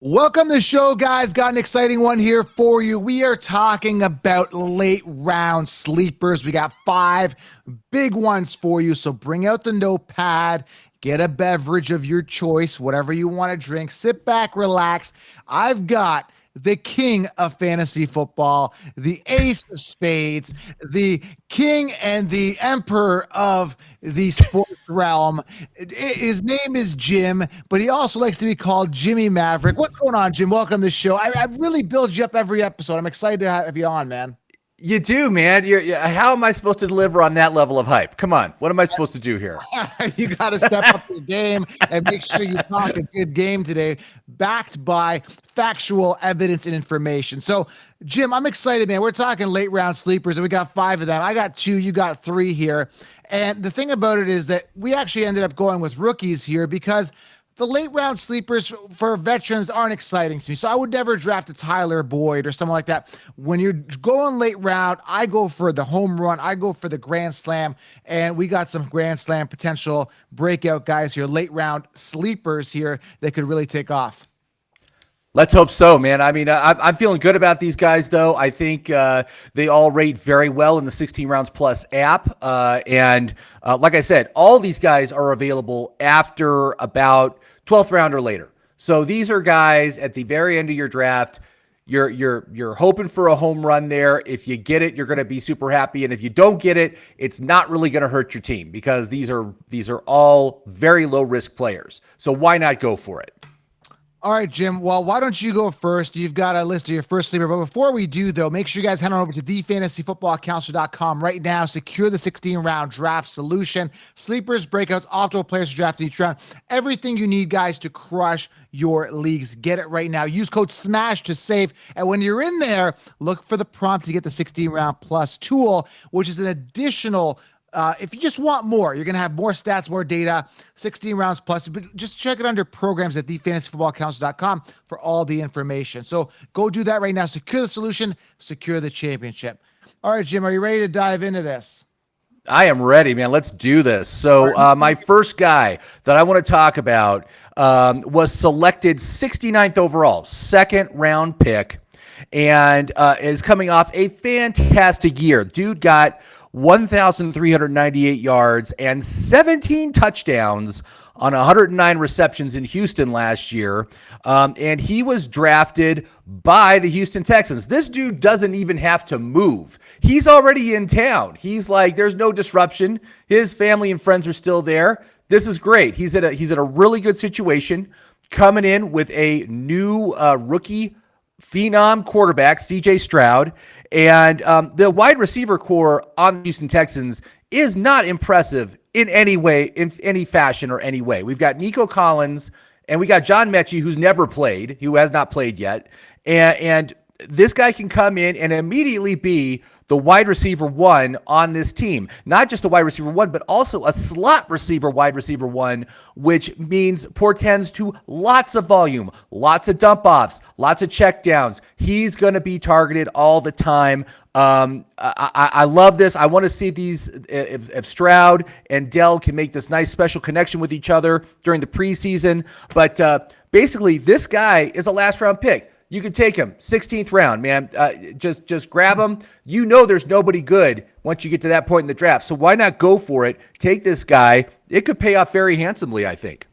Welcome to the show, guys. Got an exciting one here for you. We are talking about late round sleepers. We got 5 big ones for you. So bring out the notepad, get a beverage of your choice, whatever you want to drink. Sit back, relax. I've got the king of fantasy football, the ace of spades, the king and the emperor of the sports realm. His name is Jim, but he also likes to be called Jimmy Maverick. What's going on, Jim? Welcome to the show. I really build you up every episode. I'm excited to have you on, man. You do, man. How am I supposed to deliver on that level of hype? Come on. What am I supposed to do here? You got to step up your game and make sure you talk a good game today, backed by factual evidence and information. So, Jim, I'm excited, man. We're talking late round sleepers, and we got 5 of them. I got 2, you got 3 here. And the thing about it is that we actually ended up going with rookies here because the late round sleepers for veterans aren't exciting to me. So I would never draft a Tyler Boyd or someone like that. When you're going late round, I go for the home run. I go for the grand slam. And we got some grand slam potential breakout guys here, late round sleepers here that could really take off. Let's hope so, man. I mean, I'm feeling good about these guys, though. I think they all rate very well in the 16 Rounds Plus app. And like I said, all these guys are available after about 12th round or later. So these are guys at the very end of your draft. You're hoping for a home run there. If you get it, you're going to be super happy. And if you don't get it, it's not really going to hurt your team because these are all very low risk players. So why not go for it? All right, Jim. Well, why don't you go first? You've got a list of your first sleeper. But before we do, though, make sure you guys head on over to thefantasyfootballcounselor.com right now. Secure the 16-round draft solution. Sleepers, breakouts, optimal players to draft in each round. Everything you need, guys, to crush your leagues. Get it right now. Use code SMASH to save. And when you're in there, look for the prompt to get the 16-round plus tool, which is an additional if you just want more, you're going to have more stats, more data, 16 rounds plus, but just check it under programs at thefantasyfootballcounselor.com for all the information. So go do that right now. Secure the solution, secure the championship. All right, Jim, are you ready to dive into this? I am ready, man. Let's do this. So my first guy that I want to talk about was selected 69th overall, second round pick, and is coming off a fantastic year. Dude got 1,398 yards and 17 touchdowns on 109 receptions in Houston last year. And he was drafted by the Houston Texans. This dude doesn't even have to move. He's already in town. He's like, there's no disruption. His family and friends are still there. This is great. He's at a really good situation, coming in with a new rookie phenom quarterback, CJ Stroud. And the wide receiver core on the Houston Texans is not impressive in any way, in any fashion or any way. We've got Nico Collins and we got John Mechie, who has not played yet. And this guy can come in and immediately be the wide receiver 1 on this team. Not just a wide receiver 1, but also a slot receiver, wide receiver 1, which portends to lots of volume, lots of dump offs, lots of check downs. He's going to be targeted all the time. I love this. I want to see if Stroud and Dell can make this nice special connection with each other during the preseason. But basically, this guy is a last round pick. You could take him 16th round, man. Just grab him. You know there's nobody good once you get to that point in the draft. So why not go for it? Take this guy. It could pay off very handsomely, I think.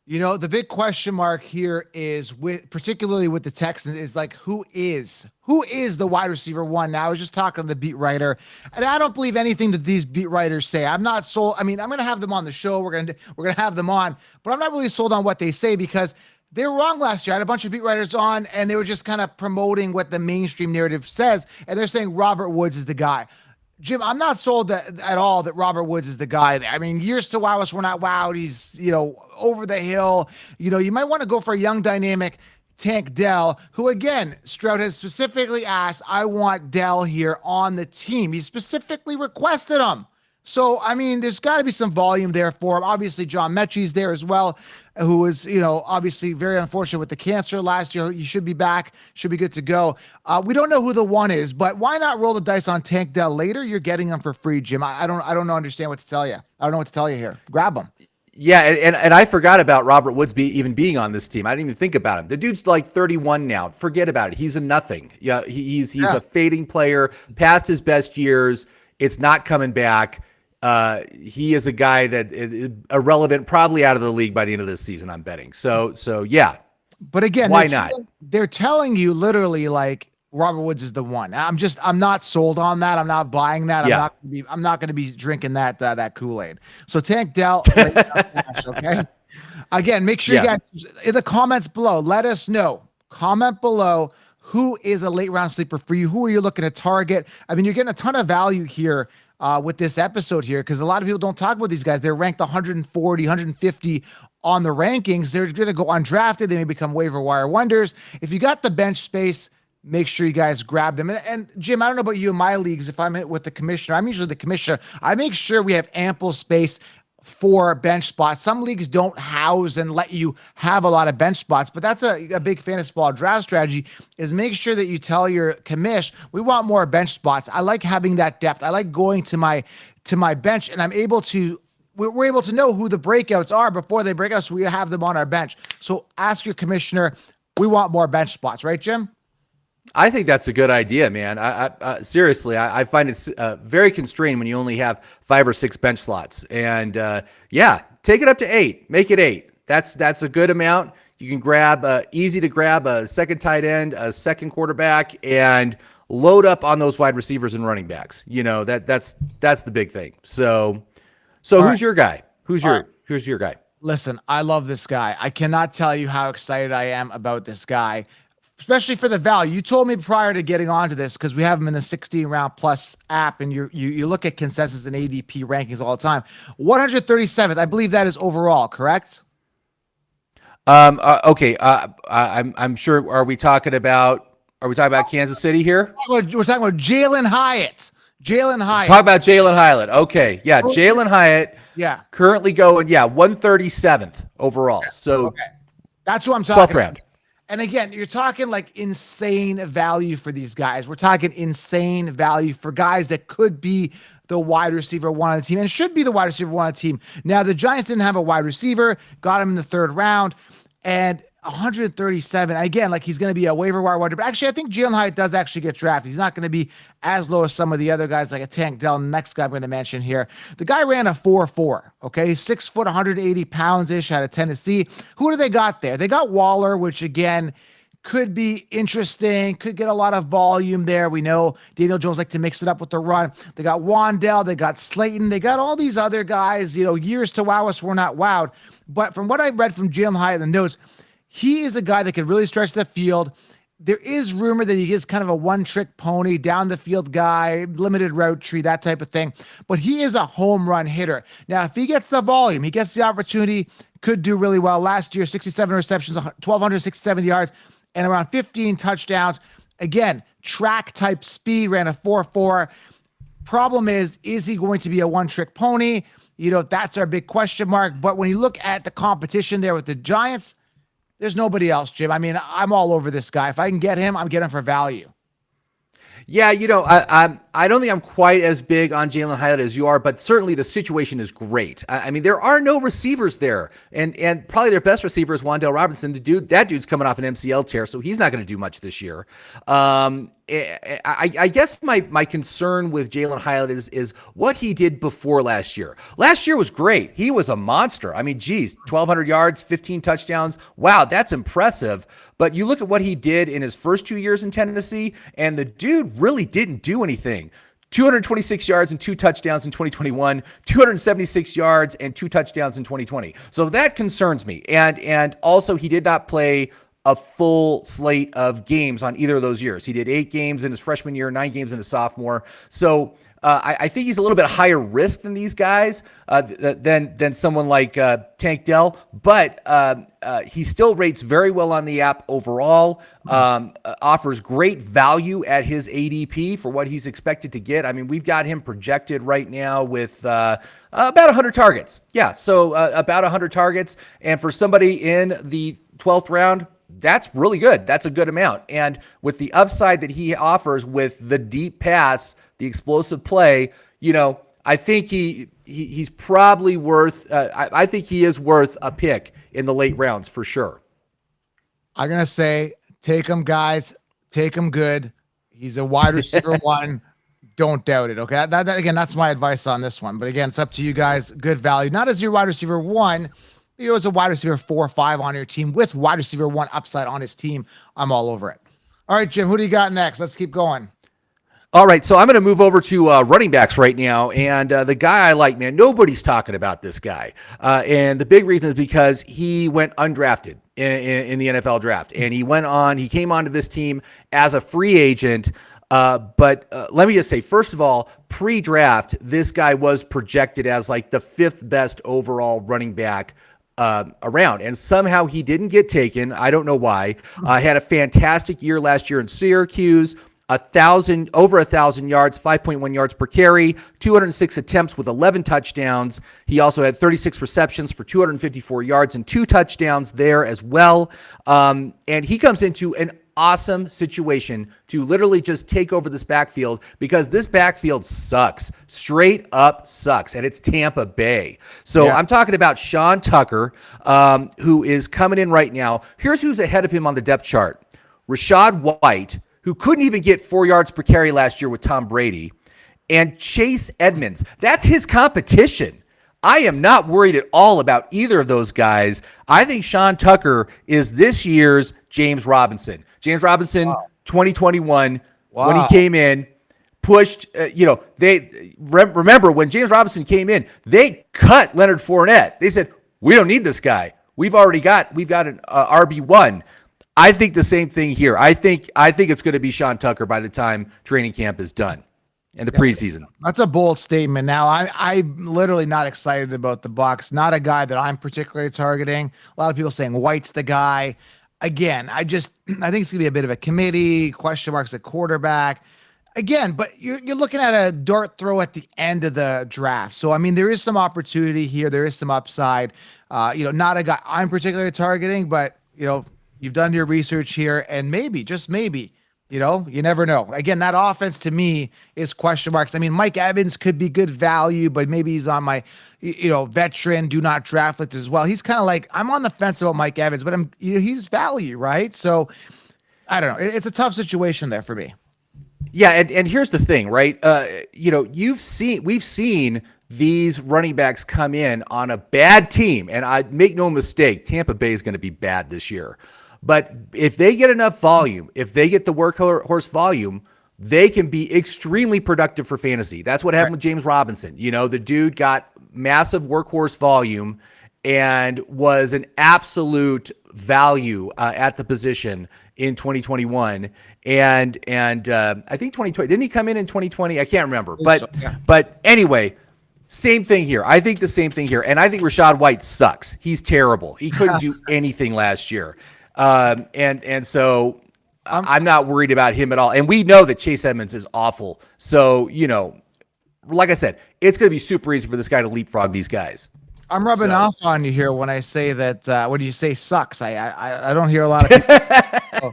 You know, the big question mark here is particularly with the Texans is like, who is the wide receiver 1? Now, I was just talking to the beat writer, and I don't believe anything that these beat writers say. I'm not sold. I mean, I'm going to have them on the show. We're going to have them on, but I'm not really sold on what they say because they were wrong last year. I had a bunch of beat writers on, and they were just kind of promoting what the mainstream narrative says, and they're saying Robert Woods is the guy. Jim, I'm not sold at all that Robert Woods is the guy. I mean, years to wow us, we're not wowed. He's, over the hill. You might want to go for a young, dynamic Tank Dell, who, again, Stroud has specifically asked, I want Dell here on the team. He specifically requested him. So, I mean, there's got to be some volume there for him. Obviously, John Mechie's there as well, who was, obviously very unfortunate with the cancer last year. He should be back, should be good to go. We don't know who the 1 is, but why not roll the dice on Tank Dell later? You're getting him for free, Jim. I don't understand what to tell you. I don't know what to tell you here. Grab him. Yeah, and I forgot about Robert Woods even being on this team. I didn't even think about him. The dude's like 31 now. Forget about it. He's a nothing. Yeah, he's a fading player, past his best years. It's not coming back. He is a guy that is irrelevant, probably out of the league by the end of this season, I'm betting. So yeah. But again, Why not? They're telling you literally like Robert Woods is the one. I'm not sold on that. I'm not buying that. Yeah. I'm not going to be drinking that Kool-Aid. So Tank Dell, okay. Again, make sure you guys in the comments below, let us know. Comment below who is a late round sleeper for you. Who are you looking to target? I mean, you're getting a ton of value here with this episode here because a lot of people don't talk about these guys. They're ranked 140, 150 on the rankings. They're going to go undrafted. They may become waiver wire wonders. If you got the bench space, make sure you guys grab them. And Jim, I don't know about you in my leagues. If I'm with the commissioner, I'm usually the commissioner. I make sure we have ample space for bench spots. Some leagues don't house and let you have a lot of bench spots, but that's a big fantasy ball draft strategy is make sure that you tell your commish, we want more bench spots. I like having that depth. I like going to my bench and we're able to know who the breakouts are before they break out. So we have them on our bench. So ask your commissioner, we want more bench spots, right, Jim? I think that's a good idea, man. Seriously, I find it's very constrained when you only have 5 or 6 bench slots. And take it up to 8. Make it 8. That's a good amount. You can grab easy to grab a second tight end, a second quarterback, and load up on those wide receivers and running backs. You know that's the big thing. So who's your guy? Who's your guy? Listen, I love this guy. I cannot tell you how excited I am about this guy. Especially for the value. You told me prior to getting onto this because we have them in the 16 round plus app, and you look at consensus and ADP rankings all the time. 137th, I believe that is overall, correct? Okay. I'm sure. Are we talking about Kansas City here? We're talking about Jalen Hyatt. Talk about Jalen Hyatt. Okay. Yeah. Jalen Hyatt. Yeah. Currently going 137th overall. So that's who I'm talking 12th round. And again, you're talking like insane value for these guys. We're talking insane value for guys that could be the wide receiver one on the team and should be the wide receiver one on the team. Now, the Giants didn't have a wide receiver, got him in the 3rd round, and 137. Again, like he's going to be a waiver wire wonder. But actually, I think Jalen Hyatt does actually get drafted. He's not going to be as low as some of the other guys like a Tank Dell. Next guy I'm going to mention here. The guy ran a 4.4. Okay. 6 foot, 180 pounds ish out of Tennessee. Who do they got there? They got Waller, which again, could be interesting, could get a lot of volume there. We know Daniel Jones like to mix it up with the run. They got Wandell, they got Slayton, they got all these other guys, years to wow us, we're not wowed. But from what I read from Jalen Hyatt in the notes, he is a guy that could really stretch the field. There is rumor that he is kind of a one-trick pony, down the field guy, limited route tree, that type of thing. But he is a home run hitter. Now, if he gets the volume, he gets the opportunity, could do really well. Last year, 67 receptions, 1,267 yards, and around 15 touchdowns. Again, track type speed, ran a 4.4. Problem is he going to be a one-trick pony? That's our big question mark. But when you look at the competition there with the Giants, there's nobody else, Jim. I mean, I'm all over this guy. If I can get him, I'm getting him for value. Yeah, I don't think I'm quite as big on Jalen Hyatt as you are, but certainly the situation is great. I mean, there are no receivers there, and probably their best receiver is Wandale Robinson. That dude's coming off an MCL tear, so he's not going to do much this year. I guess my concern with Jalen Hyatt is what he did before last year. Last year was great. He was a monster. I mean, 1,200 yards, 15 touchdowns. Wow, that's impressive. But you look at what he did in his first 2 years in Tennessee, and the dude really didn't do anything. 226 yards and 2 touchdowns in 2021, 276 yards and 2 touchdowns in 2020. So that concerns me. And also he did not play a full slate of games on either of those years. He did 8 games in his freshman year, 9 games in his sophomore. So I think he's a little bit higher risk than these guys, than someone like Tank Dell, but he still rates very well on the app overall, offers great value at his ADP for what he's expected to get. I mean, we've got him projected right now with about 100 targets. Yeah, so about 100 targets. And for somebody in the 12th round, that's really good. That's a good amount. And with the upside that he offers with the deep pass, the explosive play, I think he's probably worth. I think he is worth a pick in the late rounds for sure. I'm gonna say take him, guys. Take him good. He's a wide receiver one. Don't doubt it. Okay. Again, that's my advice on this one. But again, it's up to you guys. Good value. Not as your wide receiver one. He was a wide receiver 4 or 5 on your team with wide receiver one upside on his team. I'm all over it. All right, Jim, who do you got next? Let's keep going. All right, so I'm going to move over to running backs right now, and the guy I like, man, nobody's talking about this guy, and the big reason is because he went undrafted in the NFL draft, and he came onto this team as a free agent, but let me just say, first of all, pre-draft, this guy was projected as like the 5th best overall running back around, and somehow he didn't get taken. I don't know why. Had a fantastic year last year in Syracuse. Over 1,000 yards, 5.1 yards per carry, 206 attempts with 11 touchdowns. He also had 36 receptions for 254 yards and 2 touchdowns there as well. And he comes into an awesome situation to literally just take over this backfield because this backfield sucks, straight up sucks, and it's Tampa Bay. So I'm talking about Sean Tucker, who is coming in right now. Here's who's ahead of him on the depth chart. Rachaad White, who couldn't even get 4 yards per carry last year with Tom Brady, and Chase Edmonds. That's his competition. I am not worried at all about either of those guys. I think Sean Tucker is this year's James Robinson. James Robinson, 2021, when he came in, pushed, they remember when James Robinson came in, they cut Leonard Fournette. They said, we don't need this guy. We've got an RB1. I think the same thing here. I think it's going to be Sean Tucker by the time training camp is done and the preseason. That's a bold statement. Now, I'm literally not excited about the Bucs. Not a guy that I'm particularly targeting. A lot of people saying White's the guy. Again, I think it's going to be a bit of a committee, question marks at quarterback. Again, but you're looking at a dart throw at the end of the draft. So, I mean, there is some opportunity here. There is some upside. Not a guy I'm particularly targeting, but, you've done your research here, and maybe, just maybe, you never know. Again, that offense to me is question marks. I mean, Mike Evans could be good value, but maybe he's on my, veteran, do not draft list as well. He's kind of like, I'm on the fence about Mike Evans, but he's value, right? So I don't know. It's a tough situation there for me. Yeah, and here's the thing, right? We've seen these running backs come in on a bad team, and I make no mistake, Tampa Bay is going to be bad this year. But if they get enough volume, if they get the workhorse volume, they can be extremely productive for fantasy. That's what happened with James Robinson. The dude got massive workhorse volume and was an absolute value at the position in 2021. And I think 2020, didn't he come in 2020? I can't remember. But anyway, same thing here. I think the same thing here. And I think Rachaad White sucks. He's terrible. He couldn't do anything last year. And so I'm not worried about him at all. And we know that Chase Edmonds is awful. So, like I said, it's going to be super easy for this guy to leapfrog these guys. I'm rubbing off on you here when I say that. What do you say sucks? I don't hear a lot of people.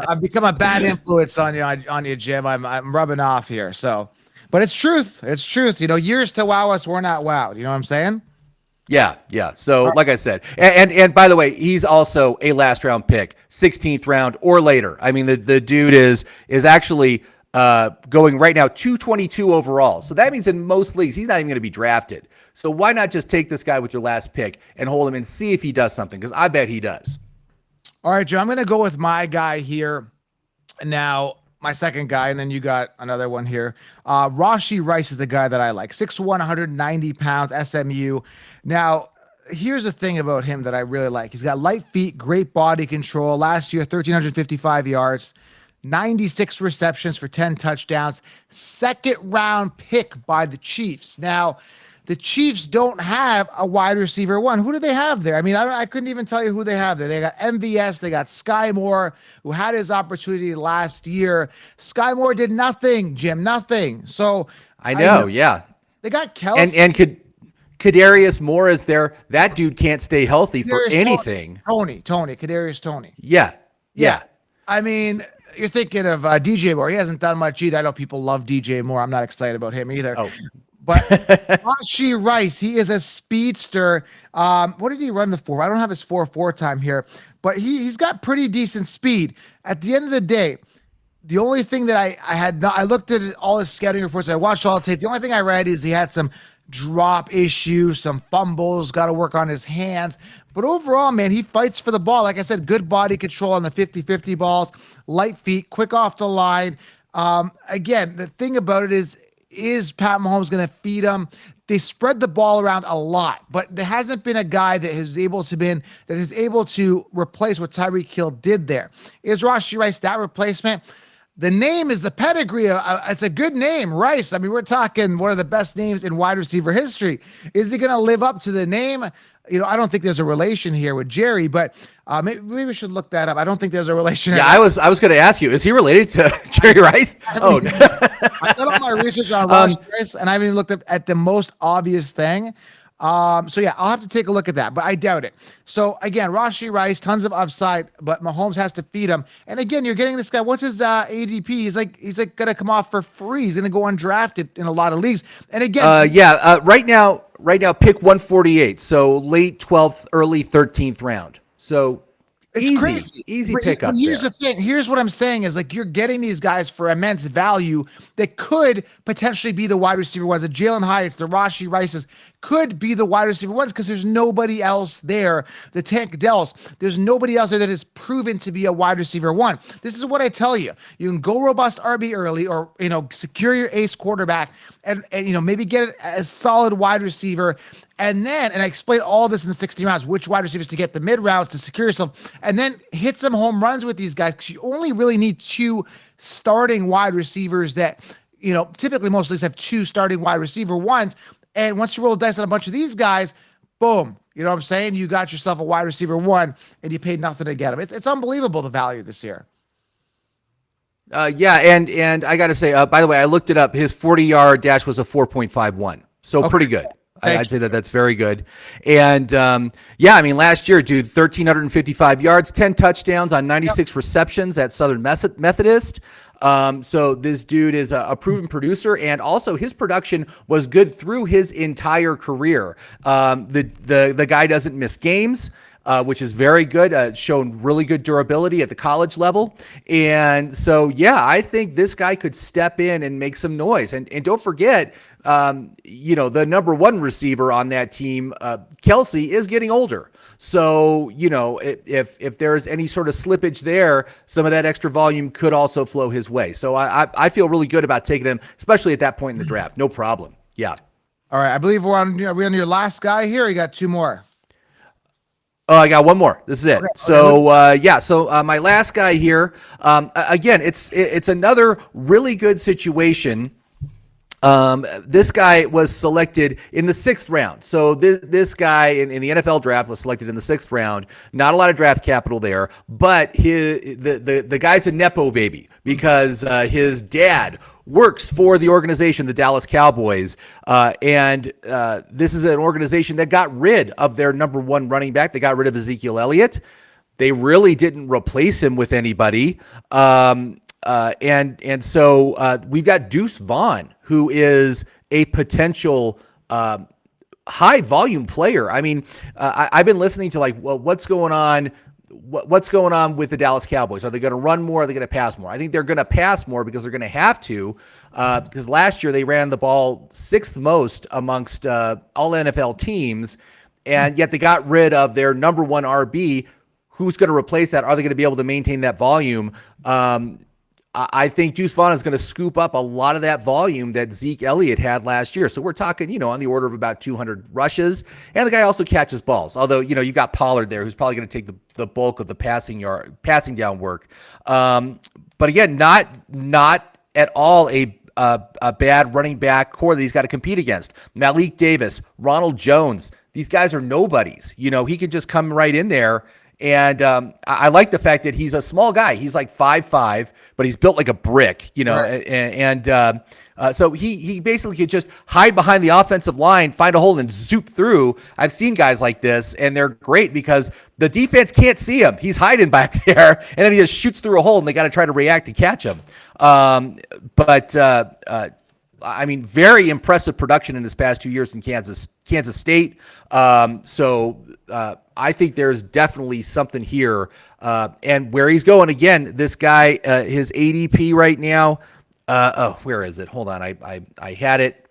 I've become a bad influence on you, Jim. I'm rubbing off here. So, but it's truth. It's truth. Years to wow us, we're not wowed. You know what I'm saying? Yeah. So, like I said, and by the way, he's also a last round pick, 16th round or later. I mean, the dude is actually going right now 222 overall. So that means in most leagues he's not even going to be drafted. So why not just take this guy with your last pick and hold him and see if he does something? Because I bet he does. All right, Joe, I'm going to go with my guy here now. My second guy, and then you got another one here. Rashee Rice is the guy that I like. 6'1", 190 pounds, SMU. Now, here's the thing about him that I really like. He's got light feet, great body control. Last year, 1,355 yards, 96 receptions for 10 touchdowns. Second-round pick by the Chiefs. Now, the Chiefs don't have a wide receiver one. Who do they have there? I mean, I couldn't even tell you who they have there. They got MVS. They got Sky Moore, who had his opportunity last year. Sky Moore did nothing, Jim, nothing. So I know, yeah. They got Kelsey. And Kadarius Moore is there. That dude can't stay healthy for anything. Tony, Kadarius Tony. Yeah. I mean, you're thinking of DJ Moore. He hasn't done much either. I know people love DJ Moore. I'm not excited about him either. Oh. But Rashee Rice, he is a speedster. What did he run the 4? I don't have his 4.4 time here, but he's got pretty decent speed. At the end of the day, the only thing that I looked at all his scouting reports. I watched all the tape. The only thing I read is he had some drop issues, some fumbles, got to work on his hands. But overall, man, he fights for the ball. Like I said, good body control on the 50-50 balls, light feet, quick off the line. Again, the thing about it is Pat Mahomes going to feed him? They spread the ball around a lot, but there hasn't been a guy that is able to replace what Tyreek Hill did there. Is Rashee Rice that replacement? The name is the pedigree. It's a good name, Rice. I mean, we're talking one of the best names in wide receiver history. Is he going to live up to the name? I don't think there's a relation here with Jerry, but maybe we should look that up. I don't think there's a relation. Yeah, I was going to ask you, is he related to Jerry Rice? I did all my research on Rashee Rice, and I haven't even looked at the most obvious thing. So yeah, I'll have to take a look at that, but I doubt it. So again, Rashee Rice, tons of upside, but Mahomes has to feed him. And again, you're getting this guy. What's his ADP? He's like gonna come off for free. He's gonna go undrafted in a lot of leagues. And again, right now, pick 148. So late 12th, early 13th round. So it's easy pickup. Here's the thing. Here's what I'm saying is like you're getting these guys for immense value that could potentially be the wide receiver ones. The Jalen Hyatts, the Rashee Rices could be the wide receiver ones because there's nobody else there. The Tank Dells, there's nobody else there that is proven to be a wide receiver one. This is what I tell you. You can go robust RB early or, secure your ace quarterback and maybe get a solid wide receiver. And I explained all this in the 60 rounds, which wide receivers to get the mid rounds to secure yourself, and then hit some home runs with these guys because you only really need 2 starting wide receivers that, typically most leagues have 2 starting wide receiver ones. And once you roll the dice on a bunch of these guys, boom, you know what I'm saying? You got yourself a wide receiver one and you paid nothing to get him. It's unbelievable the value this year. And I got to say, by the way, I looked it up. His 40-yard dash was a 4.51. So okay. Pretty good. I'd say that's very good. And last year, dude, 1,355 yards, 10 touchdowns on 96 receptions at Southern Methodist. So this dude is a proven producer, and also his production was good through his entire career. The guy doesn't miss games. Which is very good, shown really good durability at the college level. And so, I think this guy could step in and make some noise. And don't forget, the number 1 receiver on that team, Kelsey, is getting older. So, if there's any sort of slippage there, some of that extra volume could also flow his way. So I feel really good about taking him, especially at that point in the draft. No problem. Yeah. All right. I believe are we on your last guy here? Or you got 2 more? Oh, I got 1 more. This is it. Okay. So my last guy here, again, it's another really good situation. This guy was selected in the 6th round. So this guy in the NFL draft was selected in the 6th round. Not a lot of draft capital there, but the guy's a Nepo baby because his dad works for the organization, the Dallas Cowboys. And this is an organization that got rid of their number 1 running back. They got rid of Ezekiel Elliott. They really didn't replace him with anybody. And so we've got Deuce Vaughn, who is a potential high volume player. I mean, I've been listening to what's going on? What's going on with the Dallas Cowboys? Are they going to run more? Are they going to pass more? I think they're going to pass more because they're going to have to, because last year they ran the ball 6th most amongst all NFL teams, and yet they got rid of their number 1 RB. Who's going to replace that? Are they going to be able to maintain that volume? I think Deuce Vaughn is going to scoop up a lot of that volume that Zeke Elliott had last year. So we're talking, on the order of about 200 rushes. And the guy also catches balls. Although, you got Pollard there, who's probably going to take the bulk of the passing down work. But again, not at all a bad running back core that he's got to compete against. Malik Davis, Ronald Jones, these guys are nobodies. He can just come right in there. And I like the fact that he's a small guy. He's like 5'5", but he's built like a brick, Right. And so he basically could just hide behind the offensive line, find a hole, and zoop through. I've seen guys like this, and they're great because the defense can't see him. He's hiding back there, and then he just shoots through a hole, and they got to try to react to catch him. But I mean, very impressive production in his past 2 years in Kansas State. I think there's definitely something here. And where he's going again, this guy, his ADP right now. Where is it? Hold on, I had it.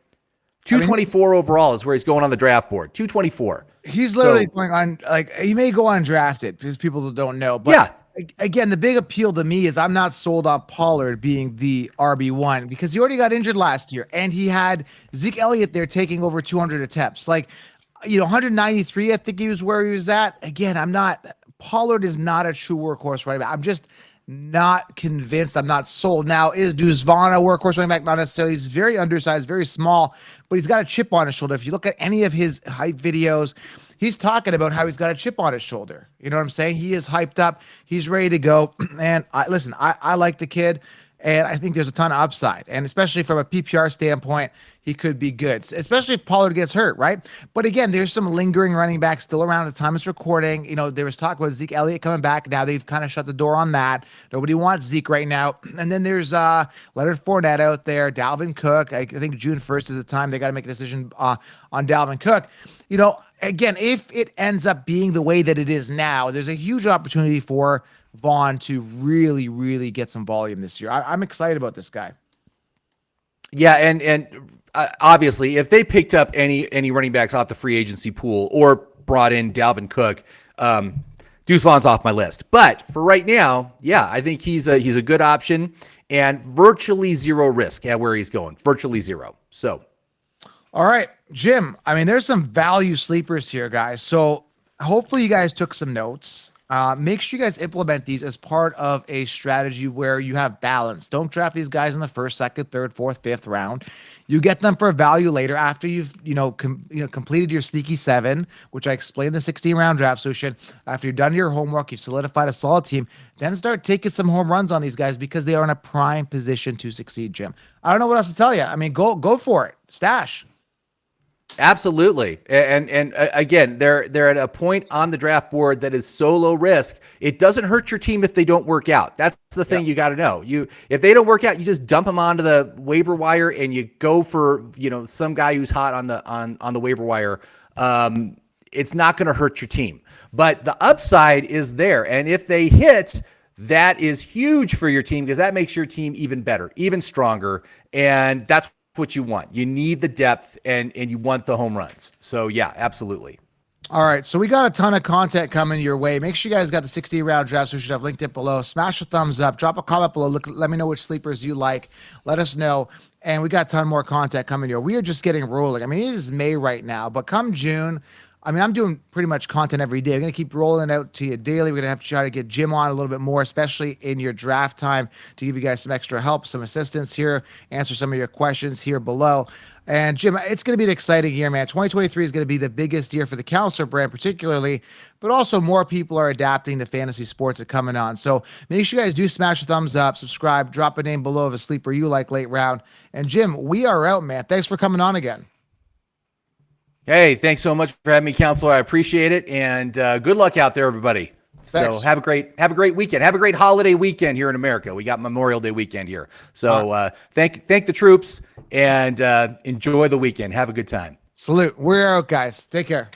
224 overall is where he's going on the draft board. 224. He's literally going on, like, he may go undrafted because people don't know. But yeah. Again, the big appeal to me is I'm not sold on Pollard being the RB1 because he already got injured last year and he had Zeke Elliott there taking over 200 attempts. Like, 193, I think he was where he was at. Again, Pollard is not a true workhorse running back. I'm just not convinced. I'm not sold. Now, is Deuce Vaughn a workhorse running back? Not necessarily. He's very undersized, very small, but he's got a chip on his shoulder. If you look at any of his hype videos, he's talking about how he's got a chip on his shoulder. You know what I'm saying? He is hyped up. He's ready to go. And I like the kid, and I think there's a ton of upside. And especially from a PPR standpoint, he could be good, especially if Pollard gets hurt, right? But again, there's some lingering running backs still around at the time it's recording. There was talk about Zeke Elliott coming back. Now they've kind of shut the door on that. Nobody wants Zeke right now. And then there's Leonard Fournette out there, Dalvin Cook. I think June 1st is the time they got to make a decision on Dalvin Cook. Again, if it ends up being the way that it is now, there's a huge opportunity for Vaughn to really, really get some volume this year. I'm excited about this guy. Yeah, and obviously, if they picked up any running backs off the free agency pool or brought in Dalvin Cook, Deuce Vaughn's off my list. But for right now, yeah, I think he's a good option and virtually zero risk at where he's going. Virtually zero. So. All right, Jim. There's some value sleepers here, guys. So hopefully you guys took some notes. Make sure you guys implement these as part of a strategy where you have balance. Don't draft these guys in the first, second, third, fourth, fifth round. You get them for value later after you've completed your sneaky 7, which I explained in the 16-round draft solution. After you've done your homework, you've solidified a solid team. Then start taking some home runs on these guys because they are in a prime position to succeed. Jim, I don't know what else to tell you. Go for it. Stash. Absolutely. And again, they're at a point on the draft board that is so low risk. It doesn't hurt your team if they don't work out. That's the thing you got to know. If they don't work out, you just dump them onto the waiver wire and you go for, some guy who's hot on the waiver wire. It's not going to hurt your team, but the upside is there. And if they hit, that is huge for your team because that makes your team even better, even stronger. And that's what you want. You need the depth and you want the home runs. So yeah, absolutely. All right. So we got a ton of content coming your way. Make sure you guys got the 60-round draft. So you should have linked it below. Smash a thumbs up, drop a comment below. Let me know which sleepers you like. Let us know. And we got a ton more content coming your way. We are just getting rolling. It is May right now, but come June, I'm doing pretty much content every day. I'm going to keep rolling it out to you daily. We're going to have to try to get Jim on a little bit more, especially in your draft time, to give you guys some extra help, some assistance here, answer some of your questions here below. And Jim, it's going to be an exciting year, man. 2023 is going to be the biggest year for the Counselor brand, particularly, but also more people are adapting to fantasy sports that coming on. So make sure you guys do smash a thumbs up, subscribe, drop a name below of a sleeper you like late round. And Jim, we are out, man. Thanks for coming on again. Hey, thanks so much for having me, Counselor. I appreciate it, and good luck out there, everybody. Thanks. So have a great weekend. Have a great holiday weekend here in America. We got Memorial Day weekend here. So thank the troops and enjoy the weekend. Have a good time. Salute. We're out, guys. Take care.